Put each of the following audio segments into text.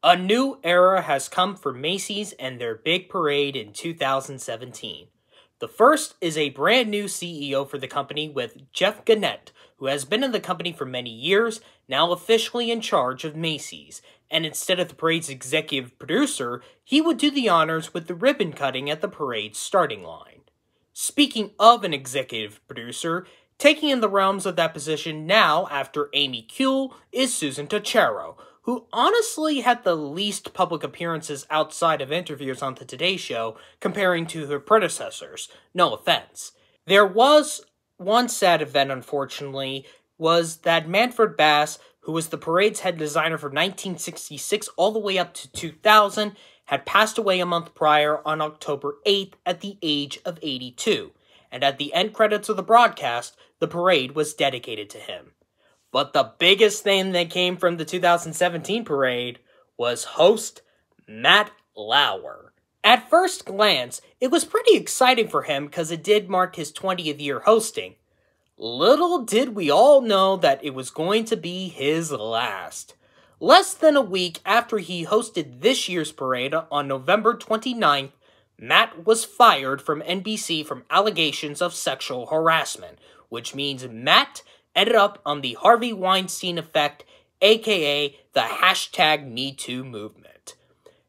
A new era has come for Macy's and their big parade in 2017. The first is a brand new CEO for the company with Jeff Gannett, who has been in the company for many years, now officially in charge of Macy's. And instead of the parade's executive producer, he would do the honors with the ribbon cutting at the parade's starting line. Speaking of an executive producer, taking in the realms of that position now after Amy Kuehl is Susan Tachero, who honestly had the least public appearances outside of interviews on the Today Show comparing to her predecessors. No offense. There was one sad event, unfortunately, was that Manfred Bass, who was the parade's head designer from 1966 all the way up to 2000, had passed away a month prior on October 8th at the age of 82. And at the end credits of the broadcast, the parade was dedicated to him. But the biggest thing that came from the 2017 parade was host Matt Lauer. At first glance, it was pretty exciting for him because it did mark his 20th year hosting. Little did we all know that it was going to be his last. Less than a week after he hosted this year's parade on November 29th, Matt was fired from NBC from allegations of sexual harassment, which means Matt ended up on the Harvey Weinstein effect, aka the hashtag #MeToo movement.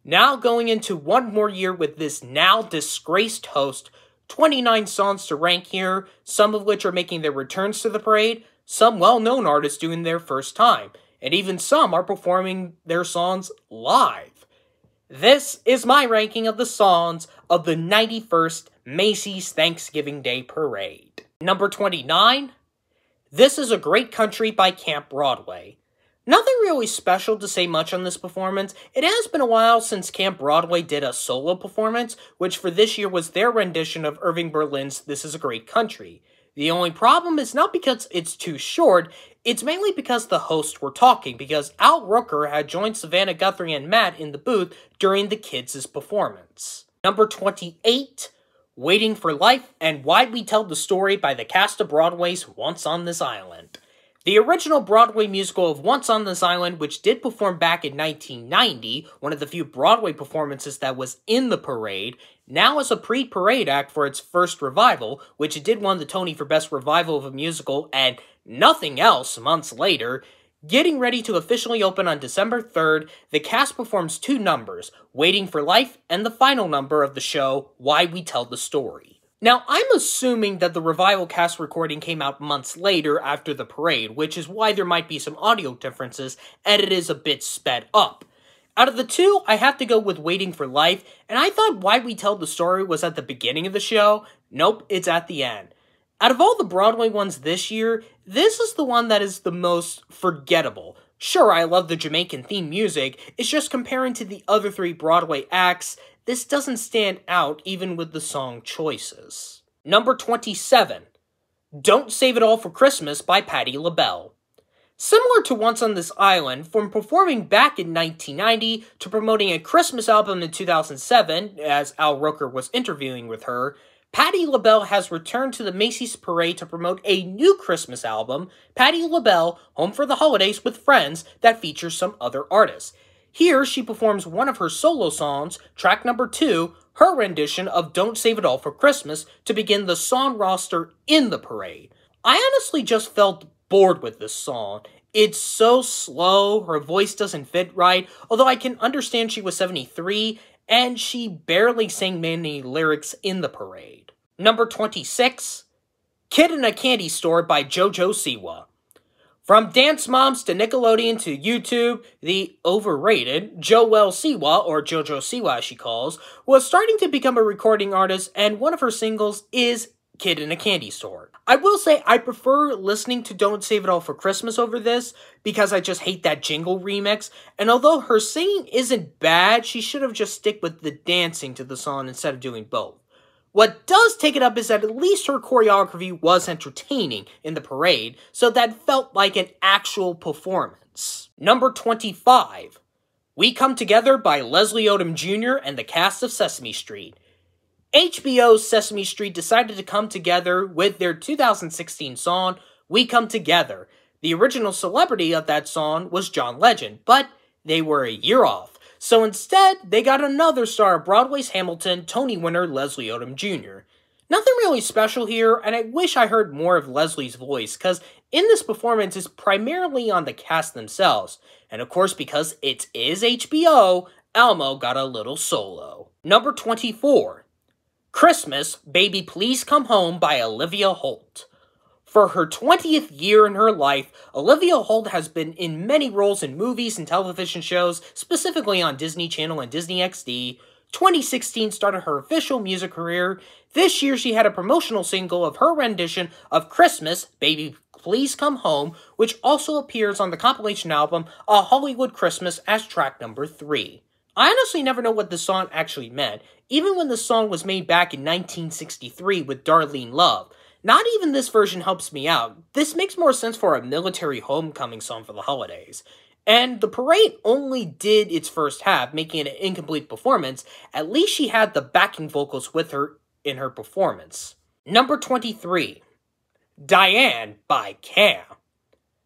Now going into one more year with this now disgraced host, 29 songs to rank here, some of which are making their returns to the parade, some well-known artists doing their first time, and even some are performing their songs live. This is my ranking of the songs of the 91st Macy's Thanksgiving Day Parade. Number 29, This Is a Great Country by Camp Broadway. Nothing really special to say much on this performance. It has been a while since Camp Broadway did a solo performance, which for this year was their rendition of Irving Berlin's This Is a Great Country. The only problem is not because it's too short, it's mainly because the hosts were talking, because Al Rooker had joined Savannah Guthrie and Matt in the booth during the kids' performance. Number 28, Waiting for Life and Why We Tell the Story by the cast of Broadway's Once on This Island. The original Broadway musical of Once on This Island, which did perform back in 1990, one of the few Broadway performances that was in the parade, now is a pre-parade act for its first revival, which it did win the Tony for Best Revival of a Musical and nothing else months later. Getting ready to officially open on December 3rd, the cast performs two numbers, Waiting for Life and the final number of the show, Why We Tell the Story. Now, I'm assuming that the revival cast recording came out months later after the parade, which is why there might be some audio differences, and it is a bit sped up. Out of the two, I have to go with Waiting for Life, and I thought Why We Tell the Story was at the beginning of the show. Nope, it's at the end. Out of all the Broadway ones this year, this is the one that is the most forgettable. Sure, I love the Jamaican theme music, it's just comparing to the other three Broadway acts, this doesn't stand out even with the song choices. Number 27, Don't Save It All for Christmas by Patti LaBelle. Similar to Once on This Island, from performing back in 1990 to promoting a Christmas album in 2007, as Al Roker was interviewing with her, Patti LaBelle has returned to the Macy's Parade to promote a new Christmas album, Patti LaBelle, Home for the Holidays with Friends, that features some other artists. Here, she performs one of her solo songs, track number 2, her rendition of Don't Save It All for Christmas, to begin the song roster in the parade. I honestly just felt bored with this song. It's so slow, her voice doesn't fit right, although I can understand she was 73, and she barely sang many lyrics in the parade. Number 26, Kid in a Candy Store by JoJo Siwa. From Dance Moms to Nickelodeon to YouTube, the overrated Joelle Siwa, or JoJo Siwa as she calls, was starting to become a recording artist, and one of her singles is Kid in a Candy Store. I will say I prefer listening to Don't Save It All for Christmas over this, because I just hate that jingle remix, and although her singing isn't bad, she should have just stick with the dancing to the song instead of doing both. What does take it up is that at least her choreography was entertaining in the parade, so that felt like an actual performance. Number 25, We Come Together by Leslie Odom Jr. and the cast of Sesame Street. HBO's Sesame Street decided to come together with their 2016 song, We Come Together. The original celebrity of that song was John Legend, but they were a year off. So instead, they got another star of Broadway's Hamilton, Tony winner Leslie Odom Jr. Nothing really special here, and I wish I heard more of Leslie's voice, because in this performance it's primarily on the cast themselves. And of course, because it is HBO, Elmo got a little solo. Number 24. Christmas, Baby Please Come Home by Olivia Holt. For her 20th year in her life, Olivia Holt has been in many roles in movies and television shows, specifically on Disney Channel and Disney XD. 2016 started her official music career. This year she had a promotional single of her rendition of Christmas, Baby Please Come Home, which also appears on the compilation album A Hollywood Christmas as track number 3. I honestly never know what this song actually meant, even when the song was made back in 1963 with Darlene Love. Not even this version helps me out. This makes more sense for a military homecoming song for the holidays. And the parade only did its first half, making it an incomplete performance. At least she had the backing vocals with her in her performance. Number 23. Diane by Cam.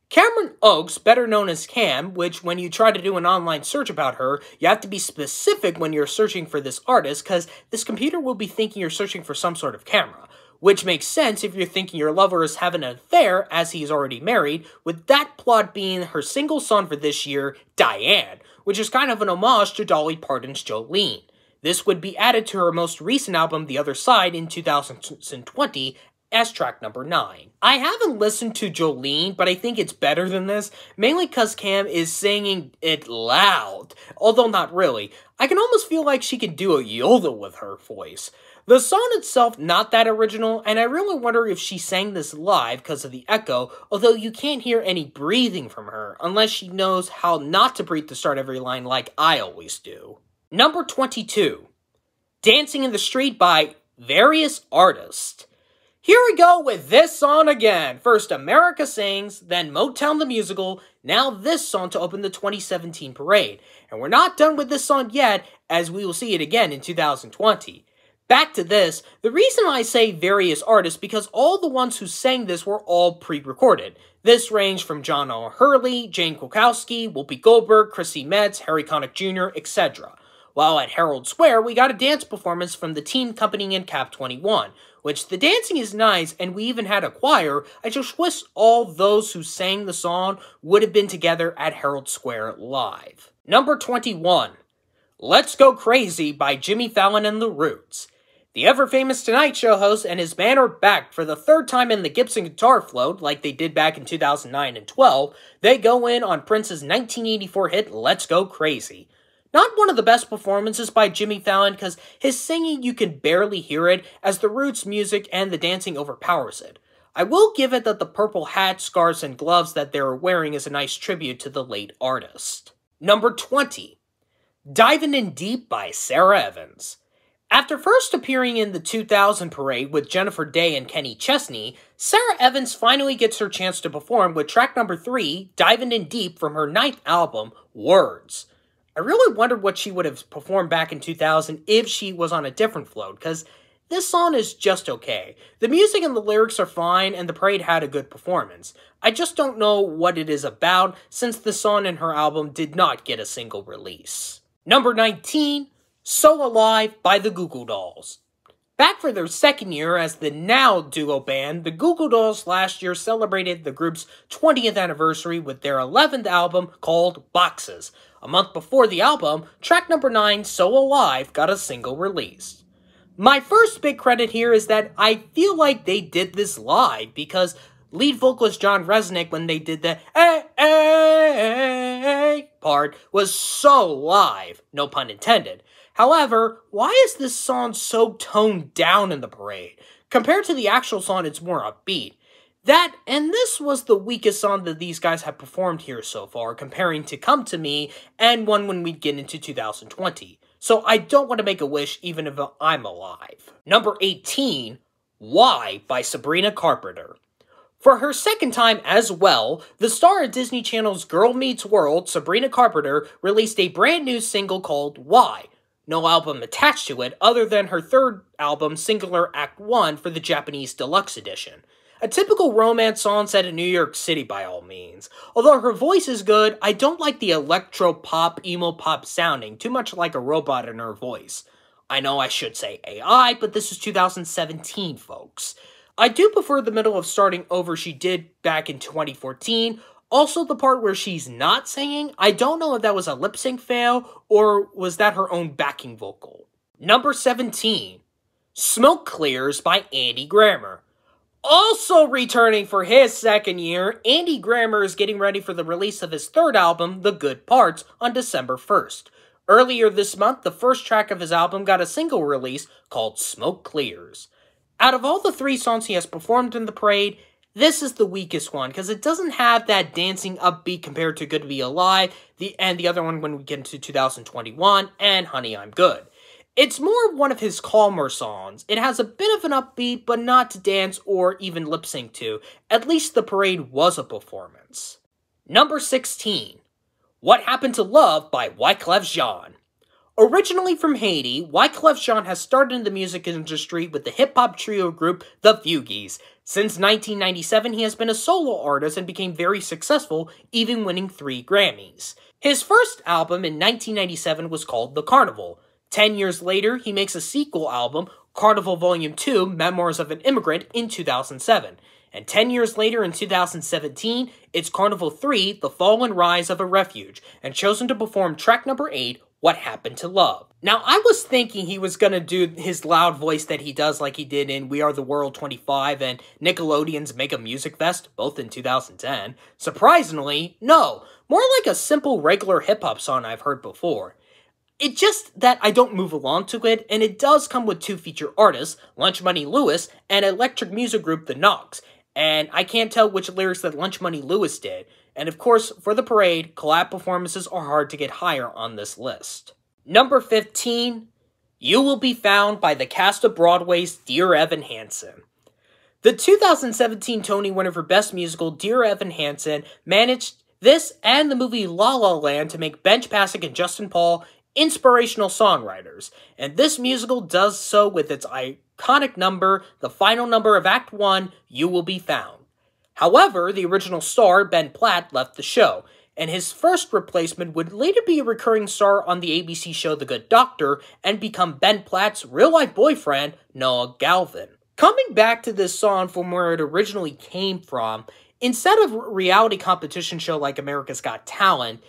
Cameron Oakes, better known as Cam, which when you try to do an online search about her, you have to be specific when you're searching for this artist, because this computer will be thinking you're searching for some sort of camera. Which makes sense if you're thinking your lover is having an affair as he is already married, with that plot being her single song for this year, Diane, which is kind of an homage to Dolly Parton's Jolene. This would be added to her most recent album, The Other Side, in 2020, as track number 9. I haven't listened to Jolene, but I think it's better than this, mainly because Cam is singing it loud, although not really. I can almost feel like she could do a yodel with her voice. The song itself not that original, and I really wonder if she sang this live because of the echo, although you can't hear any breathing from her, unless she knows how not to breathe to start every line like I always do. Number 22. Dancing in the Street by Various Artists. Here we go with this song again. First America Sings, then Motown the Musical, now this song to open the 2017 parade. And we're not done with this song yet, as we will see it again in 2020. Back to this, the reason I say various artists because all the ones who sang this were all pre-recorded. This ranged from John L. Hurley, Jane Krakowski, Whoopi Goldberg, Chrissy Metz, Harry Connick Jr., etc. While at Herald Square, we got a dance performance from the team accompanying in Cap 21, which the dancing is nice and we even had a choir. I just wish all those who sang the song would have been together at Herald Square live. Number 21. Let's Go Crazy by Jimmy Fallon and the Roots. The ever-famous Tonight Show host and his band are back for the third time in the Gibson Guitar Float, like they did back in 2009 and 12. They go in on Prince's 1984 hit, Let's Go Crazy. Not one of the best performances by Jimmy Fallon, because his singing you can barely hear it, as the Roots music and the dancing overpowers it. I will give it that the purple hat, scarves, and gloves that they were wearing is a nice tribute to the late artist. Number 20. Diving in Deep by Sarah Evans. After first appearing in the 2000 parade with Jennifer Day and Kenny Chesney, Sarah Evans finally gets her chance to perform with track number 3, Diving in Deep from her 9th album, Words. I really wondered what she would have performed back in 2000 if she was on a different float, because this song is just okay. The music and the lyrics are fine, and the parade had a good performance. I just don't know what it is about, since the song in her album did not get a single release. Number 19, So Alive by the Goo Goo Dolls. Back for their second year as the now duo band, the Goo Goo Dolls last year celebrated the group's 20th anniversary with their 11th album called Boxes. A month before the album, track number 9, So Alive, got a single release. My first big credit here is that I feel like they did this live because lead vocalist John Resnick, when they did the part, was so live, no pun intended. However, why is this song so toned down in the parade? Compared to the actual song, it's more upbeat. That, and this was the weakest song that these guys have performed here so far, comparing to Come To Me, and one when we get into 2020. So I don't want to make a wish even if I'm alive. Number 18, Why by Sabrina Carpenter. For her second time as well, the star of Disney Channel's Girl Meets World, Sabrina Carpenter, released a brand new single called Why. No album attached to it other than her third album, Singular Act 1, for the Japanese Deluxe Edition. A typical romance song set in New York City by all means. Although her voice is good, I don't like the electro-pop, emo-pop sounding, too much like a robot in her voice. I know I should say AI, but this is 2017, folks. I do prefer the middle of starting over she did back in 2014. Also, the part where she's not singing, I don't know if that was a lip-sync fail, or was that her own backing vocal. Number 17, Smoke Clears by Andy Grammer. Also returning for his second year, Andy Grammer is getting ready for the release of his third album, The Good Parts, on December 1st. Earlier this month, the first track of his album got a single release called Smoke Clears. Out of all the 3 songs he has performed in the parade, this is the weakest one, because it doesn't have that dancing upbeat compared to Good to Be Alive, and the other one when we get into 2021, and Honey, I'm Good. It's more one of his calmer songs. It has a bit of an upbeat, but not to dance or even lip sync to. At least the parade was a performance. Number 16, What Happened to Love by Wyclef Jean. Originally from Haiti, Wyclef Jean has started in the music industry with the hip-hop trio group The Fugees. Since 1997, he has been a solo artist and became very successful, even winning 3 Grammys. His first album in 1997 was called The Carnival. 10 years later, he makes a sequel album, Carnival Volume 2, Memoirs of an Immigrant, in 2007. And 10 years later, in 2017, it's Carnival 3, The Fall and Rise of a Refuge, and chosen to perform track number 8, What Happened to Love. Now, I was thinking he was gonna do his loud voice that he does like he did in We Are the World 25 and Nickelodeon's Make a Music Fest, both in 2010. Surprisingly, no, more like a simple regular hip-hop song I've heard before. It's just that I don't move along to it, and it does come with 2 feature artists, Lunch Money Lewis and electric music group The Knocks, and I can't tell which lyrics that Lunch Money Lewis did. And of course, for the parade, collab performances are hard to get higher on this list. Number 15, You Will Be Found by the cast of Broadway's Dear Evan Hansen. The 2017 Tony winner for Best Musical, Dear Evan Hansen, managed this and the movie La La Land to make Benj Pasek and Justin Paul inspirational songwriters, and this musical does so with its iconic number, the final number of Act 1, You Will Be Found. However, the original star, Ben Platt, left the show, and his first replacement would later be a recurring star on the ABC show The Good Doctor and become Ben Platt's real-life boyfriend, Noah Galvin. Coming back to this song from where it originally came from, instead of a reality competition show like America's Got Talent,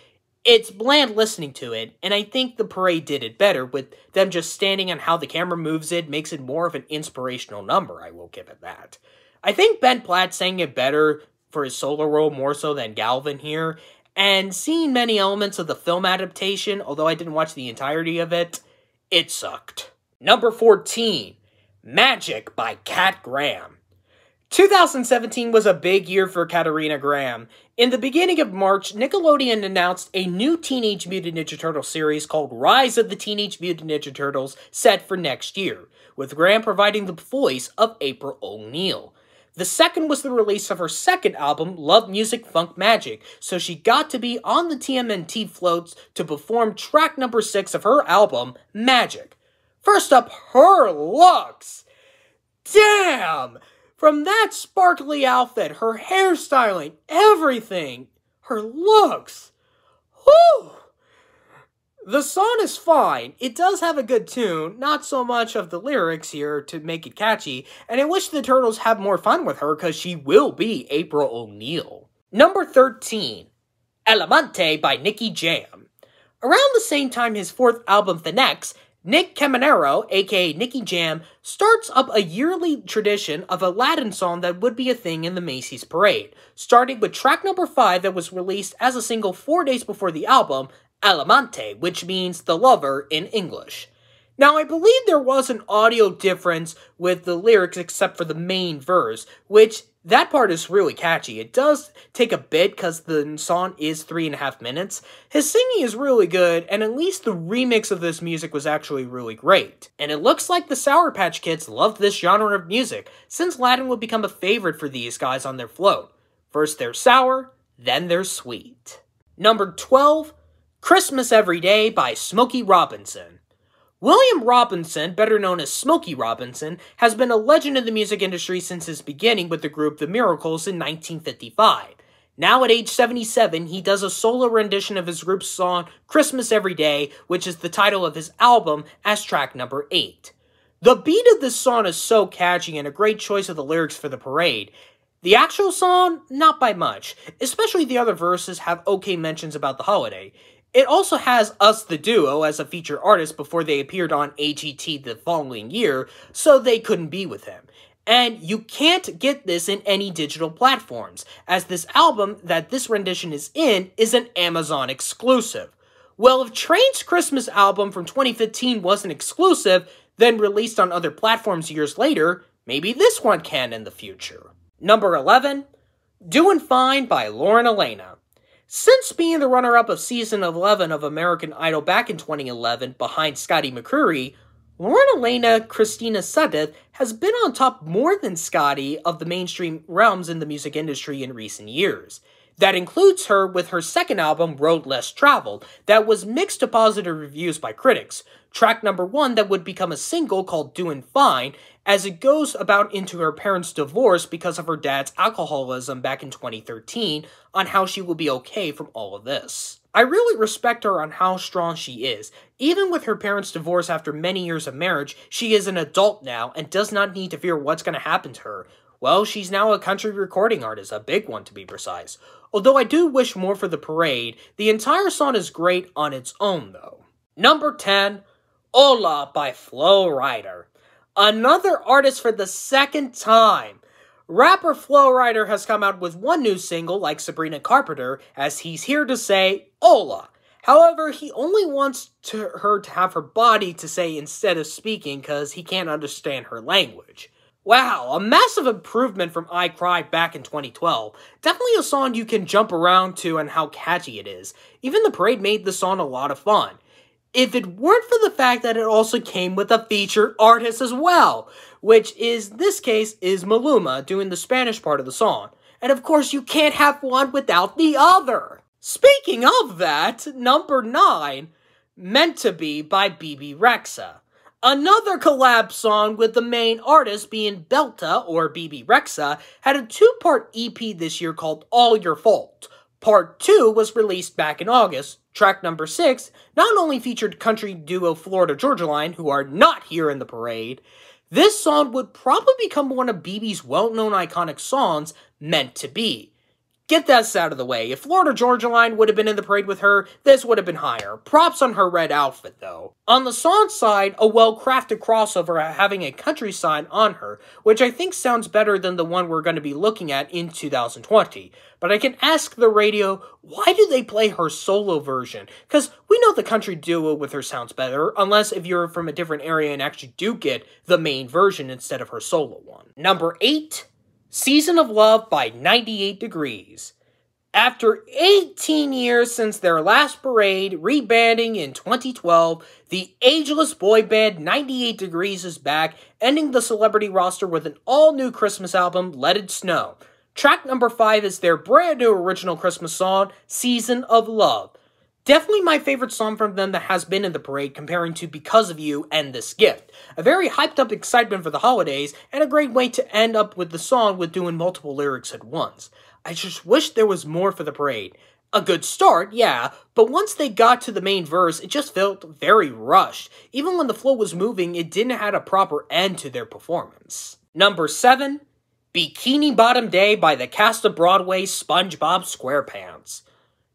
it's bland listening to it, and I think the parade did it better, with them just standing on how the camera moves it, makes it more of an inspirational number, I will give it that. I think Ben Platt sang it better for his solo role more so than Galvin here, and seeing many elements of the film adaptation, although I didn't watch the entirety of it, it sucked. Number 14, Magic by Kat Graham. 2017 was a big year for Katarina Graham. In the beginning of March, Nickelodeon announced a new Teenage Mutant Ninja Turtles series called Rise of the Teenage Mutant Ninja Turtles set for next year, with Graham providing the voice of April O'Neil. The second was the release of her second album, Love Music Funk Magic, so she got to be on the TMNT floats to perform track number 6 of her album, Magic. First up, her looks! Damn! From that sparkly outfit, her hairstyling, everything, her looks. Whew! The song is fine. It does have a good tune, not so much of the lyrics here to make it catchy, and I wish the Turtles had more fun with her because she will be April O'Neil. Number 13, Elante by Nicky Jam. Around the same time his fourth album, The Next, Nick Caminero, aka Nicky Jam, starts up a yearly tradition of a Latin song that would be a thing in the Macy's parade, starting with track number 5 that was released as a single 4 days before the album, Alamante, which means the lover in English. Now, I believe there was an audio difference with the lyrics except for the main verse, which that part is really catchy. It does take a bit because the song is 3.5 minutes. His singing is really good, and at least the remix of this music was actually really great. And it looks like the Sour Patch Kids loved this genre of music, since Latin would become a favorite for these guys on their float. First they're sour, then they're sweet. Number 12, Christmas Every Day by Smokey Robinson. William Robinson, better known as Smokey Robinson, has been a legend in the music industry since his beginning with the group The Miracles in 1955. Now at age 77, he does a solo rendition of his group's song Christmas Every Day, which is the title of his album, as track number 8. The beat of this song is so catchy and a great choice of the lyrics for the parade. The actual song, not by much, especially the other verses have okay mentions about the holiday. It also has Us the Duo as a featured artist before they appeared on AGT the following year, so they couldn't be with him. And you can't get this in any digital platforms, as this album that this rendition is in is an Amazon exclusive. Well, if Train's Christmas album from 2015 wasn't exclusive, then released on other platforms years later, maybe this one can in the future. Number 11, Doin' Fine by Lauren Alaina. Since being the runner-up of Season 11 of American Idol back in 2011 behind Scotty McCreery, Lauren Alaina Christina Sudeth has been on top more than Scotty of the mainstream realms in the music industry in recent years. That includes her with her second album, Road Less Traveled, that was mixed to positive reviews by critics. Track number 1 that would become a single called Doin' Fine, as it goes about into her parents' divorce because of her dad's alcoholism back in 2013, on how she will be okay from all of this. I really respect her on how strong she is. Even with her parents' divorce after many years of marriage, she is an adult now and does not need to fear what's going to happen to her. Well, she's now a country recording artist, a big one to be precise. Although I do wish more for the parade, the entire song is great on its own though. Number 10, Hola by Flo Rida. Another artist for the second time. Rapper Flo Rida has come out with one new single like Sabrina Carpenter, as he's here to say Hola. However, he only wants her to have her body to say instead of speaking because he can't understand her language. Wow, a massive improvement from I Cried back in 2012. Definitely a song you can jump around to and how catchy it is. Even the parade made the song a lot of fun. If it weren't for the fact that it also came with a featured artist as well, which is, this case, is Maluma doing the Spanish part of the song. And of course, you can't have one without the other. Speaking of that, number 9, Meant to Be by BB Rexha. Another collab song with the main artist being Belta, or BB Rexha, had a 2-part EP this year called All Your Fault. Part 2 was released back in August. Track number 6 not only featured country duo Florida Georgia Line, who are not here in the parade, this song would probably become one of BB's well-known iconic songs, Meant to Be. Get this out of the way. If Florida Georgia Line would have been in the parade with her, this would have been higher. Props on her red outfit, though. On the song side, a well-crafted crossover having a country sign on her, which I think sounds better than the one we're going to be looking at in 2020. But I can ask the radio, why do they play her solo version? Because we know the country duo with her sounds better, unless if you're from a different area and actually do get the main version instead of her solo one. Number 8. Season of Love by 98 Degrees. After 18 years since their last parade, rebanding in 2012, the ageless boy band 98 Degrees is back, ending the celebrity roster with an all-new Christmas album, Let It Snow. Track number 5 is their brand new original Christmas song, Season of Love. Definitely my favorite song from them that has been in the parade, comparing to Because of You and This Gift. A very hyped up excitement for the holidays, and a great way to end up with the song with doing multiple lyrics at once. I just wish there was more for the parade. A good start, yeah, but once they got to the main verse, it just felt very rushed. Even when the flow was moving, it didn't have a proper end to their performance. Number 7, Bikini Bottom Day by the cast of Broadway's SpongeBob SquarePants.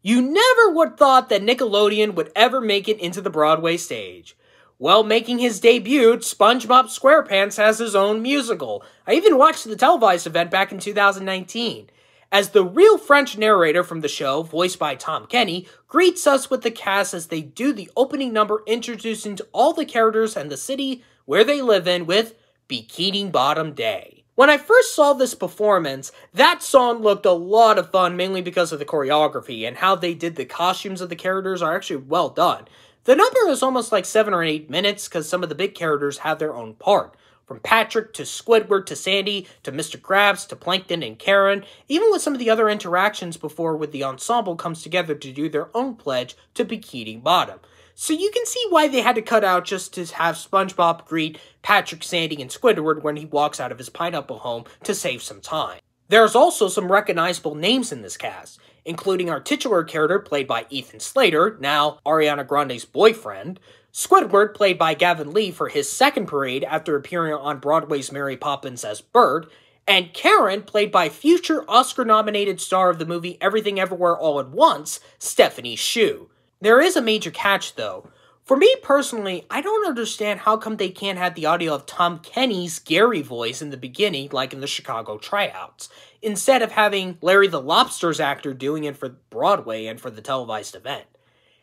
You never would thought that Nickelodeon would ever make it into the Broadway stage. Well, making his debut, SpongeBob SquarePants has his own musical. I even watched the televised event back in 2019. As the real French narrator from the show, voiced by Tom Kenny, greets us with the cast as they do the opening number introducing to all the characters and the city where they live in with Bikini Bottom Day. When I first saw this performance, that song looked a lot of fun, mainly because of the choreography and how they did the costumes of the characters are actually well done. The number is almost like 7 or 8 minutes because some of the big characters have their own part. From Patrick to Squidward to Sandy to Mr. Krabs to Plankton and Karen, even with some of the other interactions before with the ensemble comes together to do their own pledge to Bikini Bottom. So you can see why they had to cut out just to have SpongeBob greet Patrick, Sandy, and Squidward when he walks out of his pineapple home to save some time. There's also some recognizable names in this cast, including our titular character played by Ethan Slater, now Ariana Grande's boyfriend, Squidward played by Gavin Lee for his second parade after appearing on Broadway's Mary Poppins as Bert, and Karen played by future Oscar-nominated star of the movie Everything Everywhere All at Once, Stefani Shu. There is a major catch though. For me personally, I don't understand how come they can't have the audio of Tom Kenny's Gary voice in the beginning like in the Chicago tryouts, instead of having Larry the Lobster's actor doing it for Broadway and for the televised event.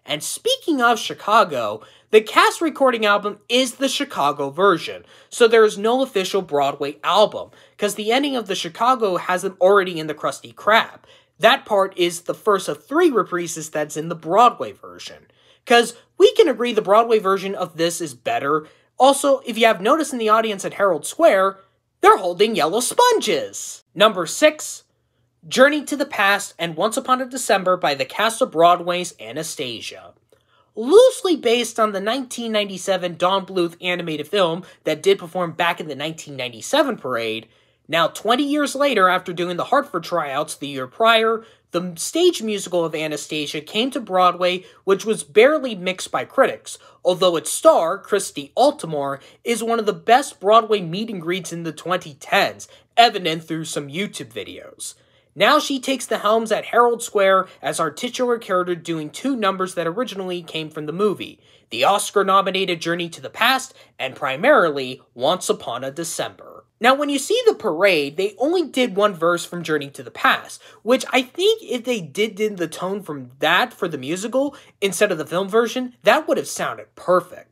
And speaking of Chicago, the cast recording album is the Chicago version, so there is no official Broadway album, because the ending of the Chicago has them already in the Krusty Krab. That part is the first of 3 reprises that's in the Broadway version. Because we can agree the Broadway version of this is better. Also, if you have noticed in the audience at Herald Square, they're holding yellow sponges. Number 6, Journey to the Past and Once Upon a December by the cast of Broadway's Anastasia. Loosely based on the 1997 Don Bluth animated film that did perform back in the 1997 parade, now 20 years later after doing the Hartford tryouts the year prior, the stage musical of Anastasia came to Broadway, which was barely mixed by critics, although its star, Christy Altimore, is one of the best Broadway meet and greets in the 2010s, evident through some YouTube videos. Now she takes the helms at Herald Square as our titular character doing 2 numbers that originally came from the movie, the Oscar-nominated Journey to the Past, and primarily Once Upon a December. Now, when you see the parade, they only did 1 verse from Journey to the Past, which I think if they did the tone from that for the musical instead of the film version, that would have sounded perfect.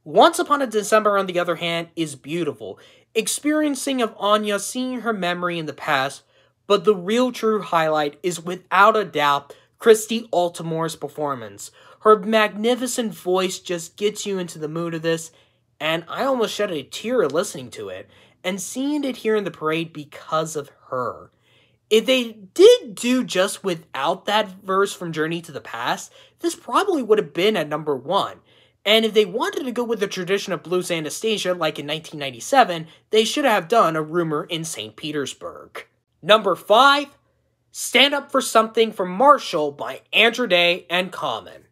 Once Upon a December, on the other hand, is beautiful, experiencing of Anya seeing her memory in the past, but the real true highlight is without a doubt Christy Altimore's performance. Her magnificent voice just gets you into the mood of this, and I almost shed a tear listening to it, and seeing it here in the parade because of her. If they did do just without that verse from Journey to the Past, this probably would have been at number 1. And if they wanted to go with the tradition of blues Anastasia like in 1997, they should have done A Rumor in St. Petersburg. Number 5, Stand Up for Something from Marshall by Andra Day and Common.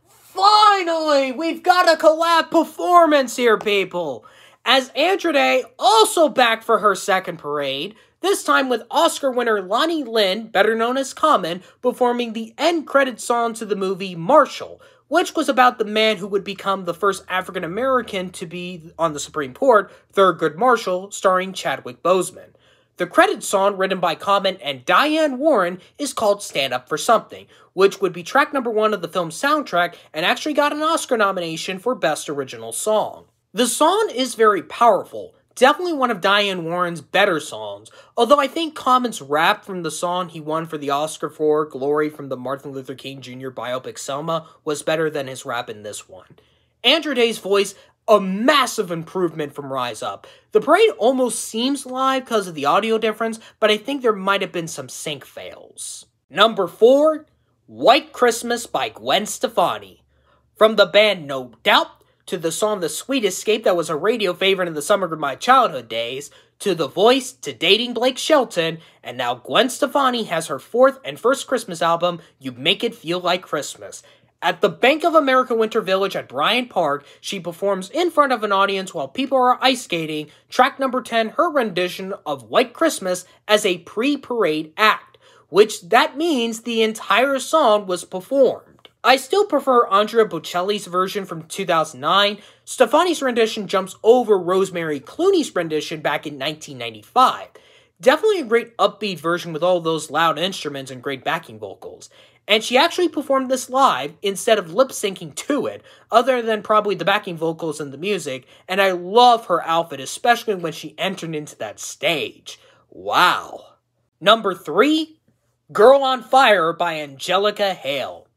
Finally, we've got a collab performance here, people! As Andra Day also back for her second parade, this time with Oscar winner Lonnie Lynn, better known as Common, performing the end credit song to the movie Marshall, which was about the man who would become the first African American to be on the Supreme Court, Thurgood Marshall, starring Chadwick Boseman. The credit song, written by Common and Diane Warren, is called Stand Up for Something, which would be track number 1 of the film's soundtrack and actually got an Oscar nomination for Best Original Song. The song is very powerful, definitely one of Diane Warren's better songs, although I think Common's rap from the song he won for the Oscar for, Glory from the Martin Luther King Jr. biopic Selma, was better than his rap in this one. Andra Day's voice, a massive improvement from Rise Up. The parade almost seems live because of the audio difference, but I think there might have been some sync fails. Number 4, White Christmas by Gwen Stefani. From the band No Doubt, to the song The Sweet Escape that was a radio favorite in the summer of my childhood days, to The Voice, to dating Blake Shelton, and now Gwen Stefani has her 4th and first Christmas album, You Make It Feel Like Christmas. At the Bank of America Winter Village at Bryant Park, she performs in front of an audience while people are ice skating, track number 10, her rendition of White Christmas as a pre-parade act, which that means the entire song was performed. I still prefer Andrea Bocelli's version from 2009. Stefani's rendition jumps over Rosemary Clooney's rendition back in 1995. Definitely a great upbeat version with all those loud instruments and great backing vocals. And she actually performed this live instead of lip-syncing to it, other than probably the backing vocals and the music, and I love her outfit, especially when she entered into that stage. Wow. Number 3, Girl on Fire by Angelica Hale.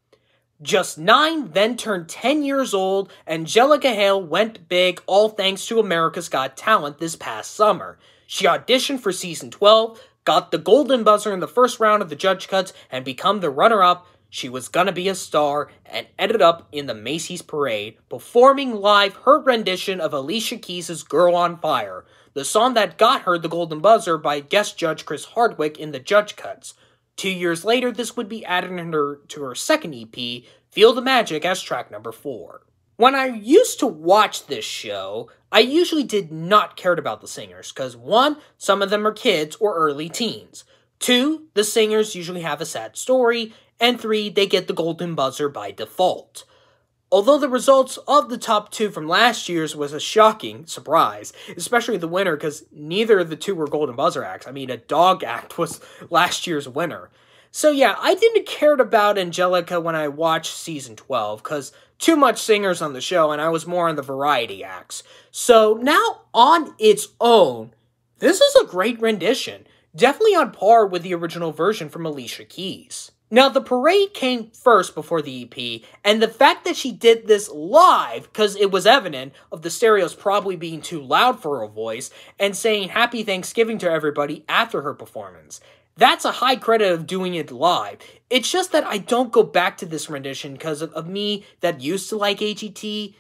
Just 9, then turned 10 years old, Angelica Hale went big all thanks to America's Got Talent this past summer. She auditioned for season 12, got the golden buzzer in the first round of the judge cuts, and become the runner-up. She was gonna be a star and ended up in the Macy's parade, performing live her rendition of Alicia Keys' Girl on Fire, the song that got her the Golden Buzzer by guest judge Chris Hardwick in the Judge Cuts. 2 years later, this would be added to her second EP, Feel the Magic, as track number 4. When I used to watch this show, I usually did not care about the singers, because 1, some of them are kids or early teens. 2, the singers usually have a sad story, and 3, they get the Golden Buzzer by default. Although the results of the top 2 from last year's was a shocking surprise, especially the winner, because neither of the 2 were Golden Buzzer acts. I mean, a dog act was last year's winner. So yeah, I didn't care about Angelica when I watched season 12, because too much singers on the show, and I was more on the variety acts. So now, on its own, this is a great rendition. Definitely on par with the original version from Alicia Keys. Now, the parade came first before the EP, and the fact that she did this live, because it was evident of the stereos probably being too loud for her voice, and saying Happy Thanksgiving to everybody after her performance. That's a high credit of doing it live. It's just that I don't go back to this rendition because of me that used to like AGT,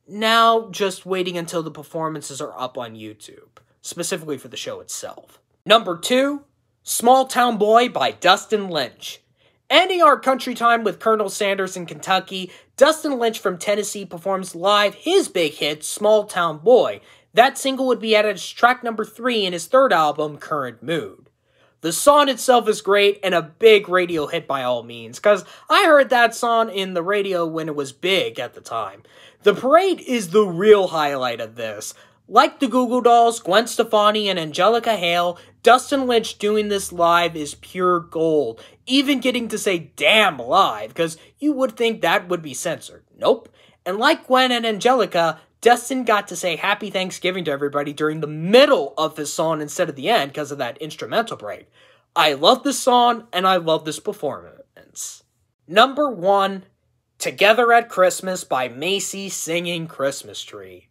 now just waiting until the performances are up on YouTube, specifically for the show itself. Number 2, Small Town Boy by Dustin Lynch. Ending our country time with Colonel Sanders in Kentucky, Dustin Lynch from Tennessee performs live his big hit, Small Town Boy. That single would be added as track number 3 in his third album, Current Mood. The song itself is great and a big radio hit by all means, because I heard that song in the radio when it was big at the time. The parade is the real highlight of this. Like the Goo Goo Dolls, Gwen Stefani, and Angelica Hale, Dustin Lynch doing this live is pure gold. Even getting to say damn live, because you would think that would be censored. Nope. And like Gwen and Angelica, Dustin got to say Happy Thanksgiving to everybody during the middle of his song instead of the end because of that instrumental break. I love this song, and I love this performance. Number 1, Together at Christmas by Macy singing Christmas Tree.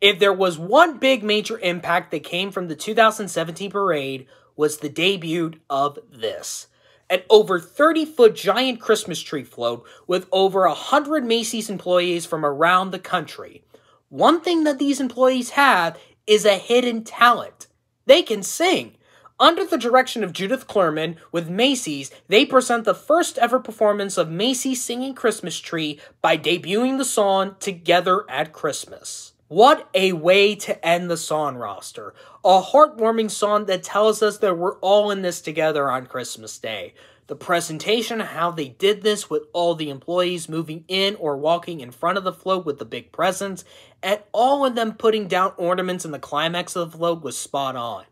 If there was one big major impact that came from the 2017 parade, was the debut of this. An over 30-foot giant Christmas tree float with over 100 Macy's employees from around the country. One thing that these employees have is a hidden talent. They can sing. Under the direction of Judith Clerman with Macy's, they present the first ever performance of Macy's singing Christmas Tree by debuting the song Together at Christmas. What a way to end the song roster. A heartwarming song that tells us that we're all in this together on Christmas Day. The presentation of how they did this with all the employees moving in or walking in front of the float with the big presents, and all of them putting down ornaments in the climax of the float was spot on.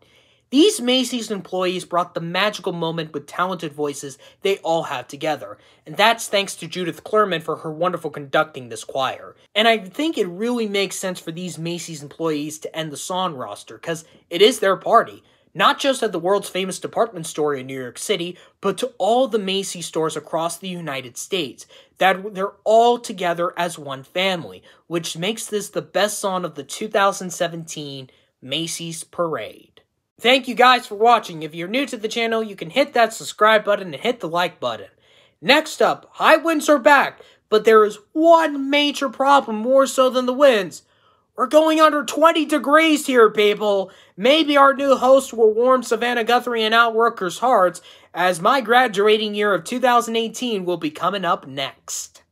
These Macy's employees brought the magical moment with talented voices they all have together, and that's thanks to Judith Clerman for her wonderful conducting this choir. And I think it really makes sense for these Macy's employees to end the song roster, because it is their party, not just at the world's famous department store in New York City, but to all the Macy's stores across the United States, that they're all together as one family, which makes this the best song of the 2017 Macy's Parade. Thank you guys for watching. If you're new to the channel, you can hit that subscribe button and hit the like button. Next up, high winds are back, but there is one major problem more so than the winds. We're going under 20 degrees here, people. Maybe our new host will warm Savannah Guthrie and Outworkers' hearts, as my graduating year of 2018 will be coming up next.